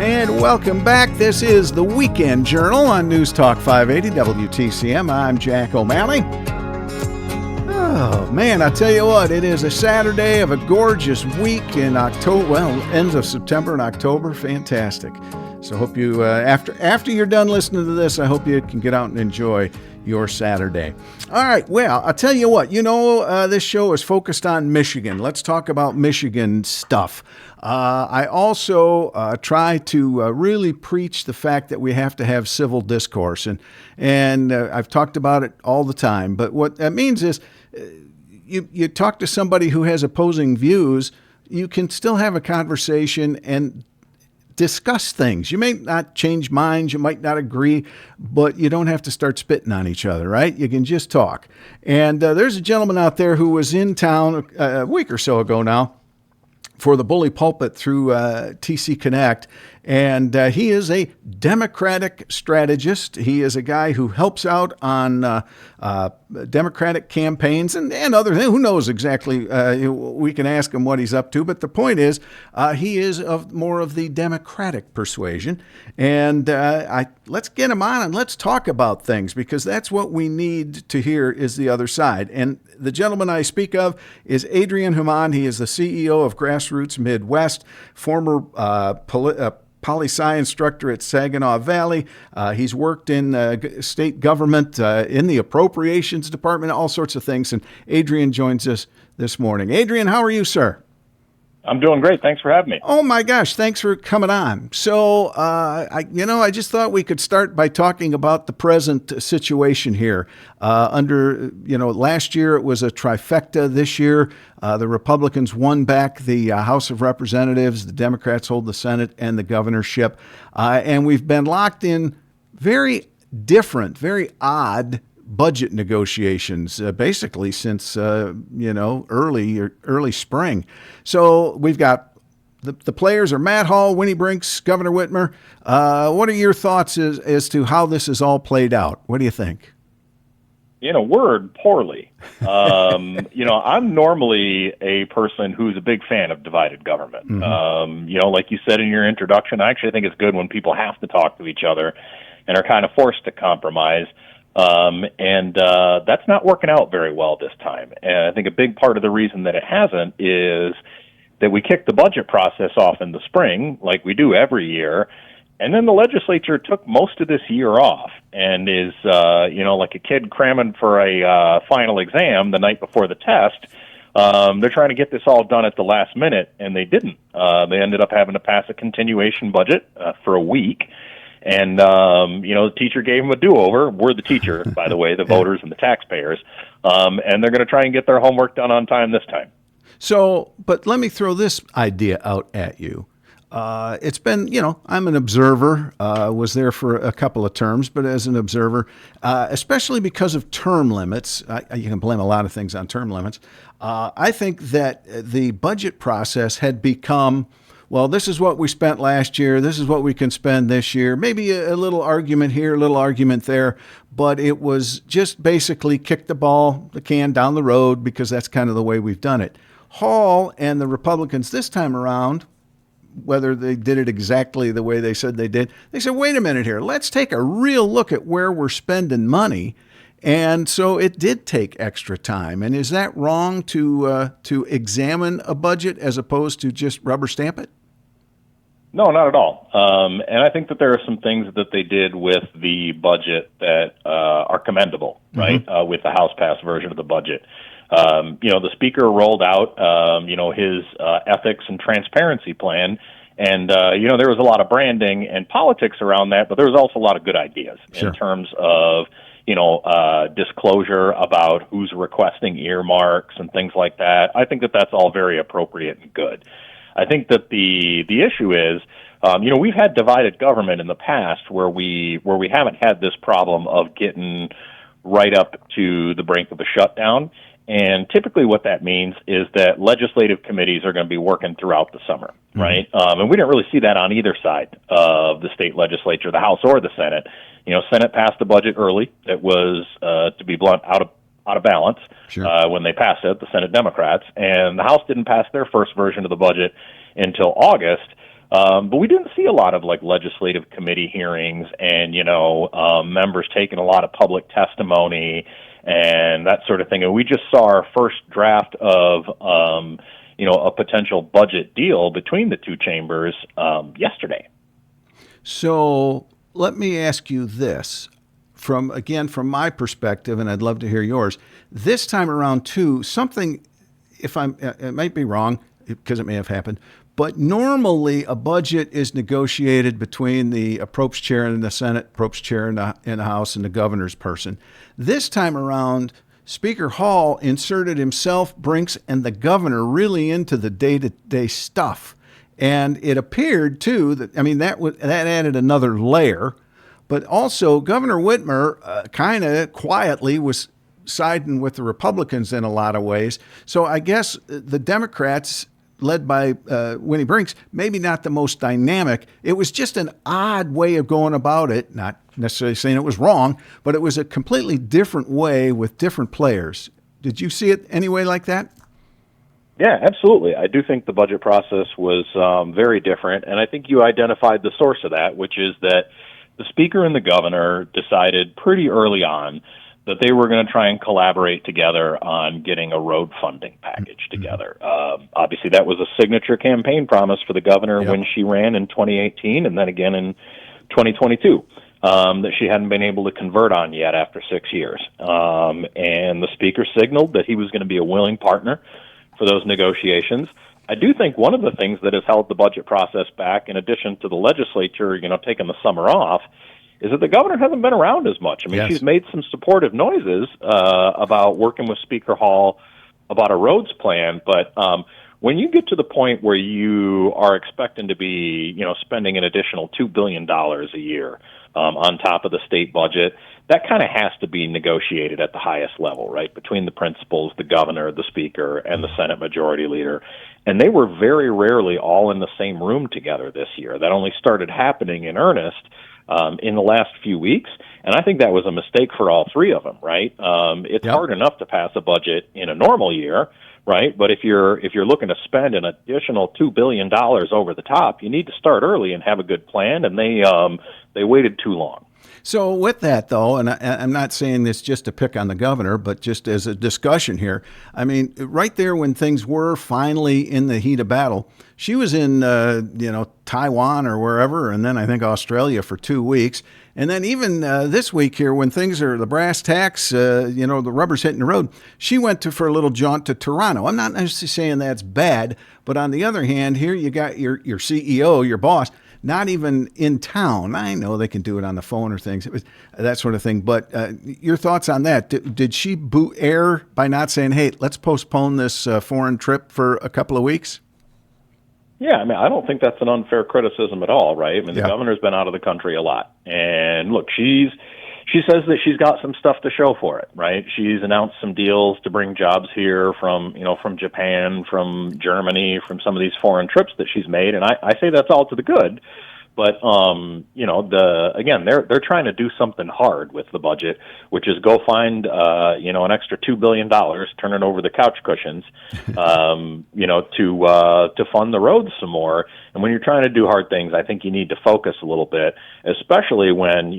And welcome back. This is the Weekend Journal on News Talk 580 WTCM. I'm Jack O'Malley. Oh, man, I tell you what, it is a Saturday of a gorgeous week in October. Well, ends of September and October. Fantastic. So hope you, after you're done listening to this, I hope you can get out and enjoy your Saturday. All right, well, I'll tell you what, this show is focused on Michigan. Let's talk about Michigan stuff. I also try to really preach the fact that we have to have civil discourse, and I've talked about it all the time, but what that means is you talk to somebody who has opposing views, you can still have a conversation and discuss things. You may not change minds, you might not agree, but you don't have to start spitting on each other, right? You can just talk. And there's a gentleman out there who was in town a week or so ago now for the Bully Pulpit through TC Connect, and he is a Democratic strategist. He is a guy who helps out on Democratic campaigns and other things. Who knows exactly? We can ask him what he's up to, but the point is he is of more of the Democratic persuasion, and let's get him on and let's talk about things, because that's what we need to hear is the other side. And the gentleman I speak of is Adrian Hemond. He is the CEO of Grassroots Midwest, former poli-sci instructor at Saginaw Valley. He's worked in state government, in the appropriations department, all sorts of things. And Adrian joins us this morning. Adrian, how are you, sir? I'm doing great. Thanks for having me. Oh, my gosh. Thanks for coming on. So, I just thought we could start by talking about the present situation here. Last year it was a trifecta. This year, the Republicans won back the House of Representatives. The Democrats hold the Senate and the governorship. And we've been locked in very different, very odd budget negotiations, basically since early spring. So we've got the players are Matt Hall, Winnie Brinks, Governor Whitmer. What are your thoughts as to how this is all played out? What do you think? In a word, poorly. I'm normally a person who's a big fan of divided government. Mm-hmm. Like you said in your introduction, I actually think it's good when people have to talk to each other and are kind of forced to compromise. That's not working out very well this time. And I think a big part of the reason that it hasn't is that we kicked the budget process off in the spring, like we do every year, and then the legislature took most of this year off and is, like a kid cramming for a final exam the night before the test. They're trying to get this all done at the last minute, and they didn't. They ended up having to pass a continuation budget for a week. And, the teacher gave them a do-over. We're the teacher, by the way, the voters and the taxpayers. And they're going to try and get their homework done on time this time. So, but let me throw this idea out at you. It's been, I'm an observer, was there for a couple of terms, but as an observer, especially because of term limits, you can blame a lot of things on term limits. I think that the budget process had become, well, this is what we spent last year. This is what we can spend this year. Maybe a little argument here, a little argument there, but it was just basically kick the can down the road, because that's kind of the way we've done it. Hall and the Republicans this time around, whether they did it exactly the way they said they did, they said, wait a minute here, let's take a real look at where we're spending money. And so it did take extra time. And is that wrong to examine a budget as opposed to just rubber stamp it? No, not at all. And I think that there are some things that they did with the budget that are commendable, right, mm-hmm. With the House-passed version of the budget. The Speaker rolled out, his ethics and transparency plan. And, there was a lot of branding and politics around that, but there was also a lot of good ideas in terms of, disclosure about who's requesting earmarks and things like that. I think that that's all very appropriate and good. I think that the issue is, we've had divided government in the past where we haven't had this problem of getting right up to the brink of a shutdown. And typically what that means is that legislative committees are going to be working throughout the summer, mm-hmm. right? And we didn't really see that on either side of the state legislature, the House or the Senate. Senate passed the budget early. It was, to be blunt, out of balance when they passed it, the Senate Democrats. And the House didn't pass their first version of the budget until August. But we didn't see a lot of like legislative committee hearings and, members taking a lot of public testimony and that sort of thing. And we just saw our first draft of, a potential budget deal between the two chambers yesterday. So let me ask you this. From my perspective, and I'd love to hear yours, this time around too, something, it might be wrong because it may have happened, but normally a budget is negotiated between the approach chair in the Senate, approach chair in the House, and the governor's person. This time around, Speaker Hall inserted himself, Brinks, and the governor really into the day-to-day stuff. And it appeared, too, that that added another layer. But also, Governor Whitmer kind of quietly was siding with the Republicans in a lot of ways. So I guess the Democrats, led by Winnie Brinks, maybe not the most dynamic. It was just an odd way of going about it, not necessarily saying it was wrong, but it was a completely different way with different players. Did you see it any way like that? Yeah, absolutely. I do think the budget process was very different, and I think you identified the source of that, which is that the Speaker and the Governor decided pretty early on that they were going to try and collaborate together on getting a road funding package together. Obviously, that was a signature campaign promise for the governor when she ran in 2018 and then again in 2022 that she hadn't been able to convert on yet after 6 years. And the Speaker signaled that he was going to be a willing partner for those negotiations. I do think one of the things that has held the budget process back, in addition to the legislature, taking the summer off, is that the governor hasn't been around as much. I mean, she's made some supportive noises about working with Speaker Hall about a roads plan, but when you get to the point where you are expecting to be, spending an additional $2 billion a year on top of the state budget, that kind of has to be negotiated at the highest level, right, between the principals, the governor, the speaker, and the Senate Majority Leader. And they were very rarely all in the same room together this year. That only started happening in earnest in the last few weeks, and I think that was a mistake for all three of them, right? It's hard enough to pass a budget in a normal year, right? But if you're looking to spend an additional $2 billion over the top, you need to start early and have a good plan, and they waited too long. So with that, though, and I'm not saying this just to pick on the governor, but just as a discussion here, I mean, right there when things were finally in the heat of battle, she was in, Taiwan or wherever, and then I think Australia for 2 weeks. And then even this week here, when things are the brass tacks, the rubber's hitting the road, she went for a little jaunt to Toronto. I'm not necessarily saying that's bad, but on the other hand, here you got your CEO, your boss, not even in town. I know they can do it on the phone or things, that sort of thing. But your thoughts on that? Did she boot air by not saying, hey, let's postpone this foreign trip for a couple of weeks? Yeah, I mean, I don't think that's an unfair criticism at all, right? I mean, the governor's been out of the country a lot. And look, she says that she's got some stuff to show for it, right? She's announced some deals to bring jobs here from Japan, from Germany, from some of these foreign trips that she's made. And I say that's all to the good. But, they're trying to do something hard with the budget, which is go find, an extra $2 billion, turn it over the couch cushions, to fund the roads some more. And when you're trying to do hard things, I think you need to focus a little bit, especially when,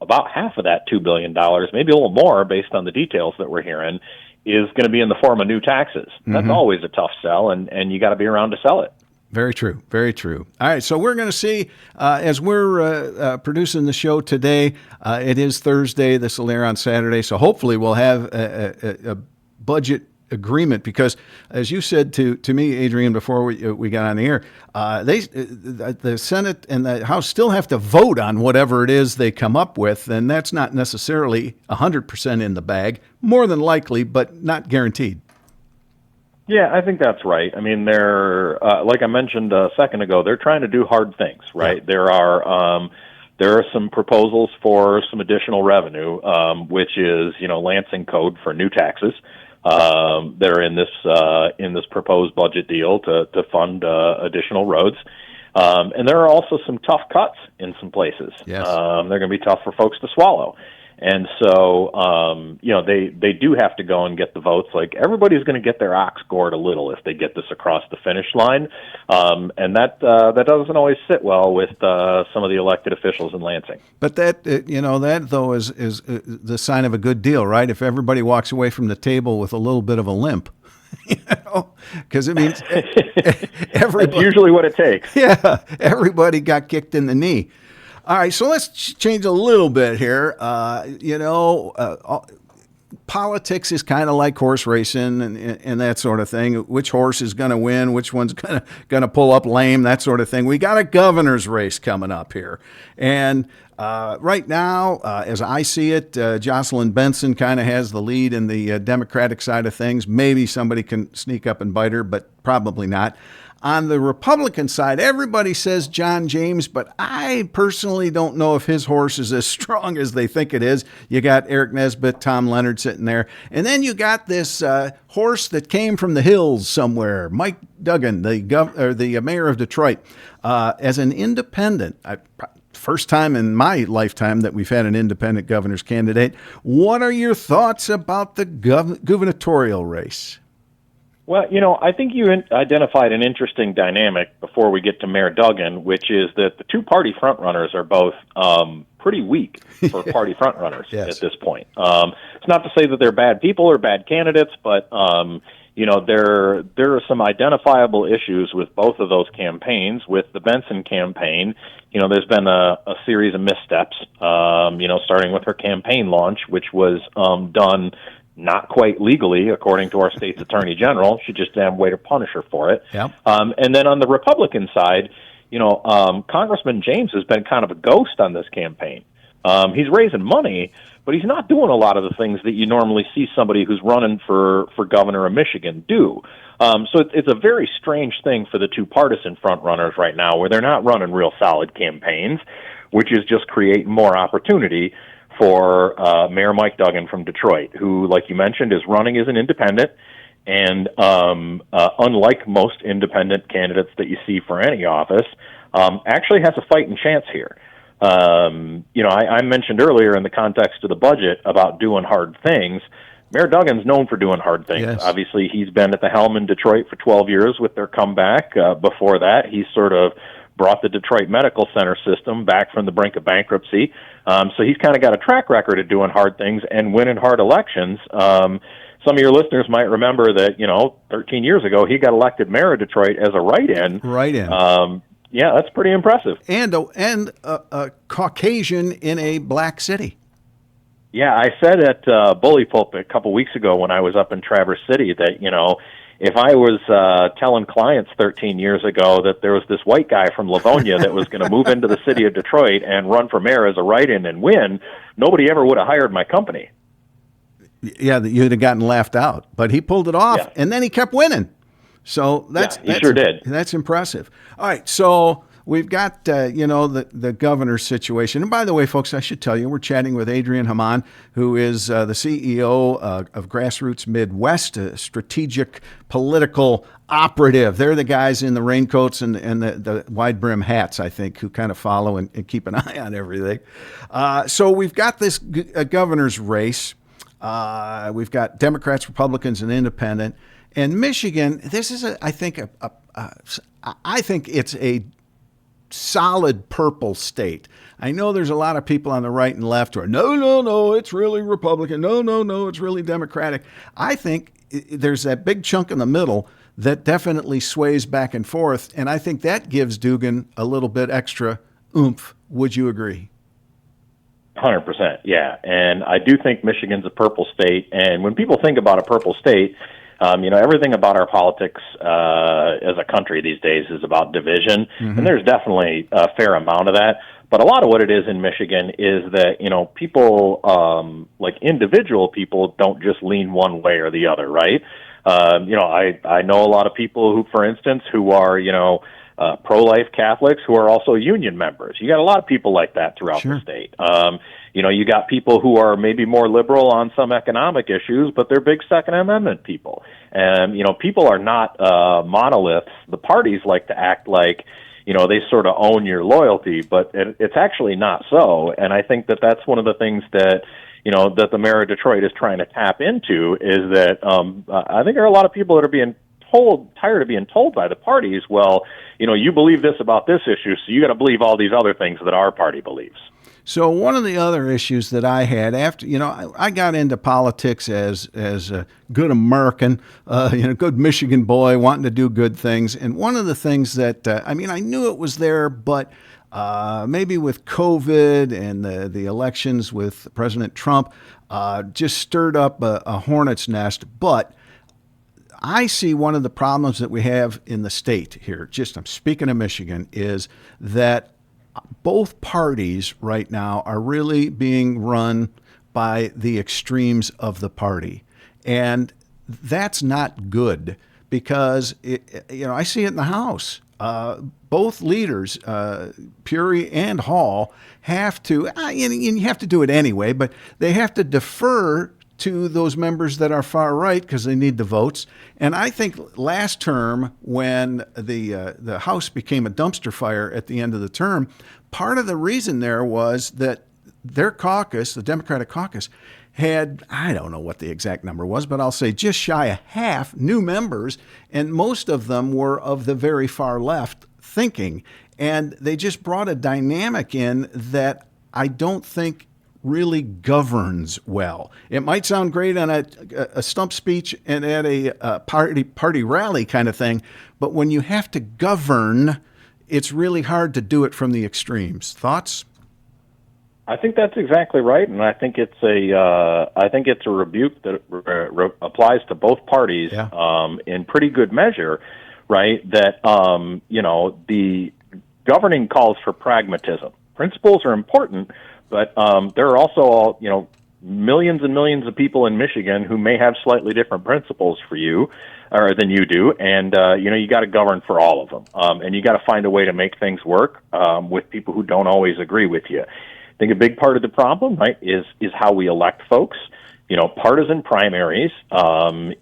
about half of that $2 billion, maybe a little more based on the details that we're hearing, is going to be in the form of new taxes. That's always a tough sell, and you got to be around to sell it. Very true. Very true. All right. So we're going to see, as we're producing the show today, it is Thursday. This will air on Saturday. So hopefully we'll have a budget agreement because, as you said to me, Adrian, before we got on the air, the Senate and the House still have to vote on whatever it is they come up with. And that's not necessarily 100% in the bag, more than likely, but not guaranteed. Yeah, I think that's right. I mean, they're like I mentioned a second ago, they're trying to do hard things, right? Yeah. There are some proposals for some additional revenue, which is Lansing code for new taxes. They're in this proposed budget deal to fund additional roads, and there are also some tough cuts in some places. Yes. They're going to be tough for folks to swallow. And so, they do have to go and get the votes. Like, everybody's going to get their ox gored a little if they get this across the finish line. And that doesn't always sit well with some of the elected officials in Lansing. But that, that though is the sign of a good deal, right? If everybody walks away from the table with a little bit of a limp, because it means everybody. That's usually what it takes. Yeah, everybody got kicked in the knee. All right, so let's change a little bit here. Politics is kind of like horse racing and that sort of thing. Which horse is going to win? Which one's going to pull up lame? That sort of thing. We got a governor's race coming up here, and right now, as I see it, Jocelyn Benson kind of has the lead in the Democratic side of things. Maybe somebody can sneak up and bite her, but probably not. On the Republican side, everybody says John James, but I personally don't know if his horse is as strong as they think it is. You got Eric Nesbitt, Tom Leonard sitting there. And then you got this horse that came from the hills somewhere, Mike Duggan, the mayor of Detroit, as an independent. First time in my lifetime that we've had an independent governor's candidate. What are your thoughts about the gubernatorial race? Well, I think you identified an interesting dynamic before we get to Mayor Duggan, which is that the two party frontrunners are both pretty weak for party frontrunners Yes. at this point. It's not to say that they're bad people or bad candidates, but there are some identifiable issues with both of those campaigns. With the Benson campaign, there's been a series of missteps. Starting with her campaign launch, which was done not quite legally, according to our state's attorney general. She just damn way to punish her for it. Yep. And then on the Republican side, Congressman James has been kind of a ghost on this campaign. He's raising money, but he's not doing a lot of the things that you normally see somebody who's running for governor of Michigan do. So it's a very strange thing for the two partisan frontrunners right now, where they're not running real solid campaigns, which is just creating more opportunity for Mayor Mike Duggan from Detroit, who, like you mentioned, is running as an independent, and unlike most independent candidates that you see for any office, actually has a fighting chance here. I mentioned earlier in the context of the budget about doing hard things. Mayor Duggan's known for doing hard things. Yes. Obviously, he's been at the helm in Detroit for 12 years with their comeback. Before that, he's sort of brought the Detroit Medical Center system back from the brink of bankruptcy. So he's kind of got a track record of doing hard things and winning hard elections. Some of your listeners might remember that, 13 years ago, he got elected mayor of Detroit as a write-in. Write-in. Yeah, that's pretty impressive. And a Caucasian in a black city. Yeah, I said at Bully Pulpit a couple weeks ago when I was up in Traverse City that, if I was telling clients 13 years ago that there was this white guy from Livonia that was going to move into the city of Detroit and run for mayor as a write-in and win, nobody ever would have hired my company. Yeah, you'd have gotten laughed out. But he pulled it off, and then he kept winning. So he sure did. That's impressive. All right, so we've got, the governor's situation. And by the way, folks, I should tell you, we're chatting with Adrian Hemond, who is the CEO of Grassroots Midwest, a strategic political operative. They're the guys in the raincoats and the wide brim hats, I think, who kind of follow and keep an eye on everything. So we've got this governor's race. We've got Democrats, Republicans, and independent. And Michigan, this is, I think it's a solid purple state. I know there's a lot of people on the right and left who are, no, it's really Republican. No, it's really Democratic. I think there's that big chunk in the middle that definitely sways back and forth, and I think that gives Duggan a little bit extra oomph. Would you agree? 100%, yeah. And I do think Michigan's a purple state, and when people think about a purple state, everything about our politics as a country these days is about division, and there's definitely a fair amount of that. But a lot of what it is in Michigan is that, people, like individual people, don't just lean one way or the other, right? I know a lot of people who, for instance, who are, pro-life Catholics who are also union members. You got a lot of people like that throughout the state. You got people who are maybe more liberal on some economic issues, but they're big Second Amendment people. And, people are not monoliths. The parties like to act like, they sort of own your loyalty, but it's actually not so. And I think that that's one of the things that, that the mayor of Detroit is trying to tap into is that I think there are a lot of people that are being tired of being told by the parties, well, you believe this about this issue, so you got to believe all these other things that our party believes. So one of the other issues that I had after, I got into politics as a good American, good Michigan boy wanting to do good things. And one of the things that, I knew it was there, but maybe with COVID and the elections with President Trump, just stirred up a hornet's nest. But I see one of the problems that we have in the state here, I'm speaking of Michigan, is that both parties right now are really being run by the extremes of the party. And that's not good because, I see it in the House. Both leaders, Puri and Hall, have to, and you have to do it anyway, but they have to defer to those members that are far right because they need the votes. And I think last term, when the House became a dumpster fire at the end of the term, part of the reason there was that their caucus, the Democratic caucus, had, I don't know what the exact number was, but I'll say just shy of half new members, and most of them were of the very far left thinking. And they just brought a dynamic in that I don't think really governs well. It might sound great on a stump speech and at a party rally kind of thing, but when you have to govern, it's really hard to do it from the extremes. Thoughts? I think that's exactly right, and I think it's a rebuke that applies to both parties in pretty good measure, right? That the governing calls for pragmatism. Principles are important. But there are also, millions and millions of people in Michigan who may have slightly different principles for you or than you do, and you got to govern for all of them, and you got to find a way to make things work with people who don't always agree with you. I think a big part of the problem, right, is how we elect folks. Partisan primaries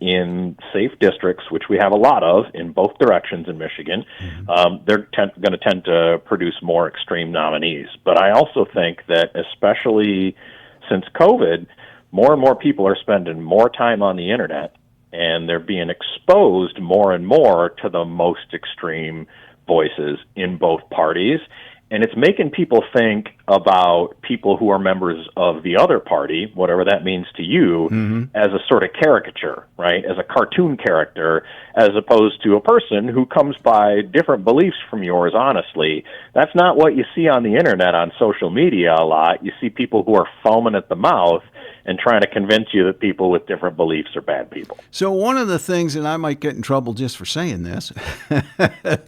in safe districts, which we have a lot of in both directions in Michigan, they're going to tend to produce more extreme nominees. But I also think that, especially since COVID, more and more people are spending more time on the internet, and they're being exposed more and more to the most extreme voices in both parties. And it's making people think about people who are members of the other party, whatever that means to you, as a sort of caricature, right? As a cartoon character, as opposed to a person who comes by different beliefs from yours, honestly. That's not what you see on the internet, on social media a lot. You see people who are foaming at the mouth and trying to convince you that people with different beliefs are bad people. So one of the things, and I might get in trouble just for saying this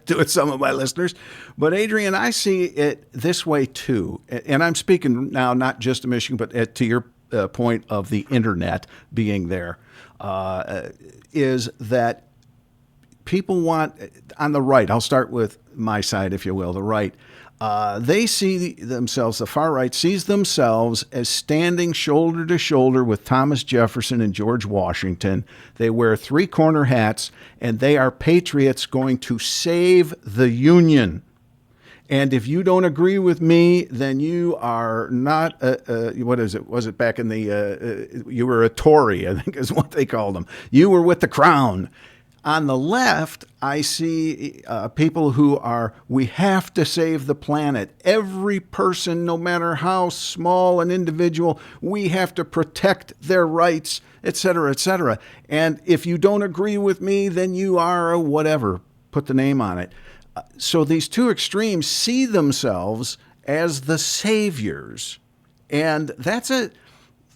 to some of my listeners, but Adrian, I see it this way too. And I'm speaking now not just to Michigan, but to your point of the internet being there, is that people want, on the right, I'll start with my side, if you will, the right, they see themselves, the far right sees themselves as standing shoulder to shoulder with Thomas Jefferson and George Washington. They wear three-corner hats, and they are patriots going to save the Union. And if you don't agree with me, then you are not, what is it? Was it back in the, you were a Tory, I think is what they called them. You were with the crown. On the left, I see people who are, we have to save the planet. Every person, no matter how small an individual, we have to protect their rights, et cetera, et cetera. And if you don't agree with me, then you are a whatever, put the name on it. So these two extremes see themselves as the saviors. And that's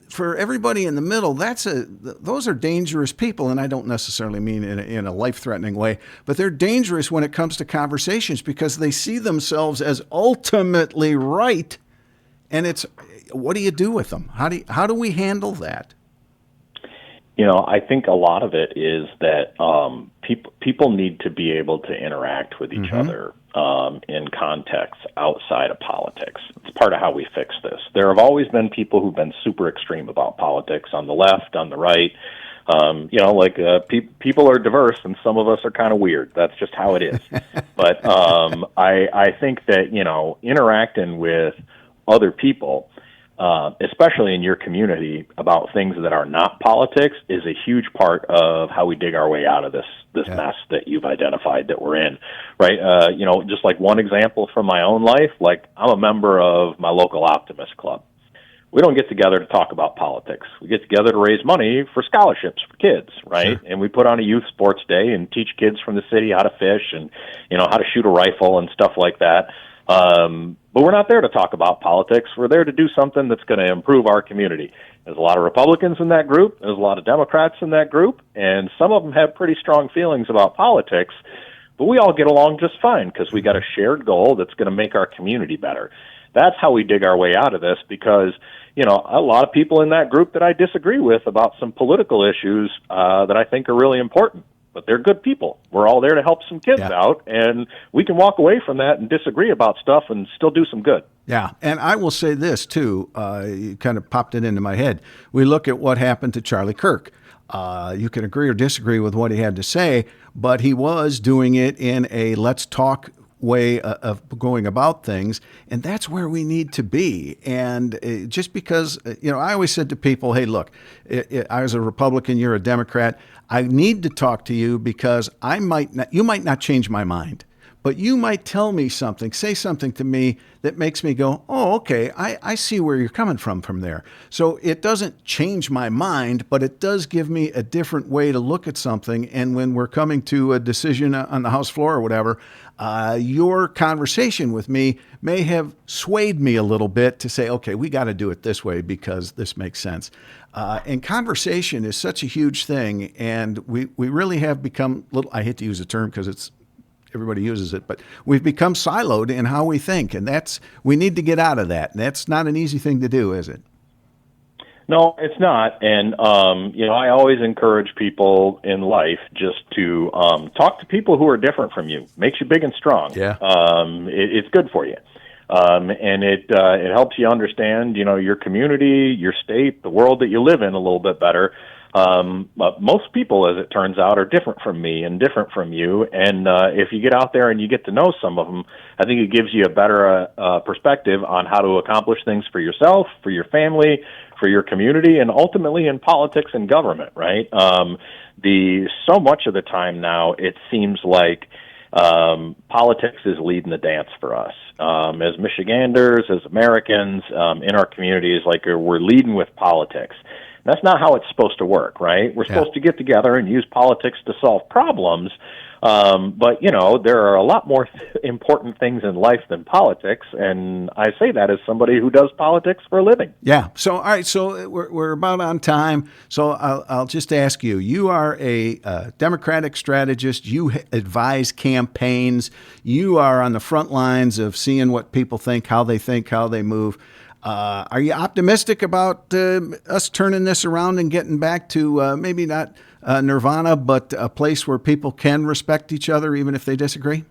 for everybody in the middle, those are dangerous people, and I don't necessarily mean in a life-threatening way, but they're dangerous when it comes to conversations because they see themselves as ultimately right, and it's, what do you do with them? How do we handle that? I think a lot of it is that people need to be able to interact with each other in contexts outside of politics. It's part of how we fix this. There have always been people who've been super extreme about politics on the left, on the right. People are diverse, and some of us are kind of weird. That's just how it is. But I think that, interacting with other people, especially in your community, about things that are not politics is a huge part of how we dig our way out of this mess that you've identified that we're in, right? Just like one example from my own life, like I'm a member of my local Optimist Club. We don't get together to talk about politics. We get together to raise money for scholarships for kids, right? Sure. And we put on a youth sports day and teach kids from the city how to fish and, how to shoot a rifle and stuff like that. But we're not there to talk about politics. We're there to do something that's going to improve our community. There's a lot of Republicans in that group. There's a lot of Democrats in that group. And some of them have pretty strong feelings about politics. But we all get along just fine because we got a shared goal that's going to make our community better. That's how we dig our way out of this because, a lot of people in that group that I disagree with about some political issues that I think are really important. But they're good people. We're all there to help some kids out, and we can walk away from that and disagree about stuff and still do some good. Yeah, and I will say this, too. You kind of popped it into my head. We look at what happened to Charlie Kirk. You can agree or disagree with what he had to say, but he was doing it in a let's talk way of going about things, and that's where we need to be. And just because, I always said to people, hey, look, I was a Republican, you're a Democrat. I need to talk to you because you might not change my mind, but you might tell me something, say something to me that makes me go, oh, okay, I see where you're coming from there. So it doesn't change my mind, but it does give me a different way to look at something. And when we're coming to a decision on the House floor or whatever, your conversation with me may have swayed me a little bit to say, okay, we got to do it this way because this makes sense. And conversation is such a huge thing. And we really have become I hate to use the term because everybody uses it, but we've become siloed in how we think. And we need to get out of that. And that's not an easy thing to do, is it? No, it's not. And, I always encourage people in life just to talk to people who are different from you. Makes you big and strong. Yeah. It's good for you. And it helps you understand, your community, your state, the world that you live in a little bit better. But most people, as it turns out, are different from me and different from you. And if you get out there and you get to know some of them, I think it gives you a better perspective on how to accomplish things for yourself, for your family, for your community, and ultimately in politics and government, right? So much of the time now, it seems like politics is leading the dance for us. As Michiganders, as Americans, in our communities, like we're leading with politics. That's not how it's supposed to work, right? We're supposed to get together and use politics to solve problems. But, there are a lot more important things in life than politics. And I say that as somebody who does politics for a living. Yeah. So, all right. So we're about on time. So I'll just ask you, you are a Democratic strategist. You advise campaigns. You are on the front lines of seeing what people think, how they move. Are you optimistic about us turning this around and getting back to maybe not nirvana, but a place where people can respect each other even if they disagree?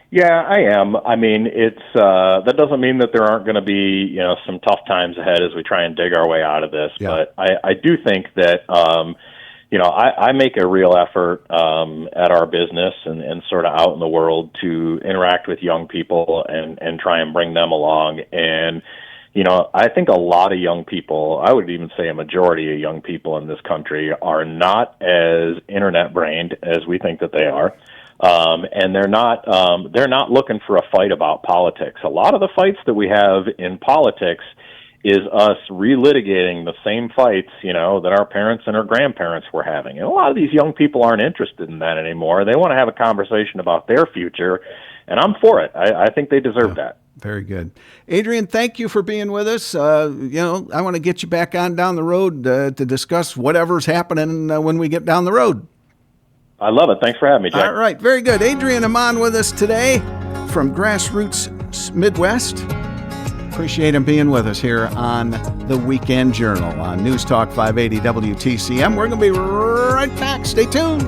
Yeah, I am. I mean, it's that doesn't mean that there aren't going to be some tough times ahead as we try and dig our way out of this. Yeah. But I do think that I make a real effort at our business and sort of out in the world to interact with young people and try and bring them along. And, I think a lot of young people, I would even say a majority of young people in this country are not as internet brained as we think that they are. And they're not looking for a fight about politics. A lot of the fights that we have in politics is us relitigating the same fights, that our parents and our grandparents were having. And a lot of these young people aren't interested in that anymore. They want to have a conversation about their future, and I'm for it. I think they deserve that. Very good. Adrian, thank you for being with us. I want to get you back on down the road to discuss whatever's happening when we get down the road. I love it. Thanks for having me, Jack. All right. Very good. Adrian Hemond with us today from Grassroots Midwest. Appreciate him being with us here on the Weekend Journal on News Talk 580 WTCM. We're going to be right back. Stay tuned.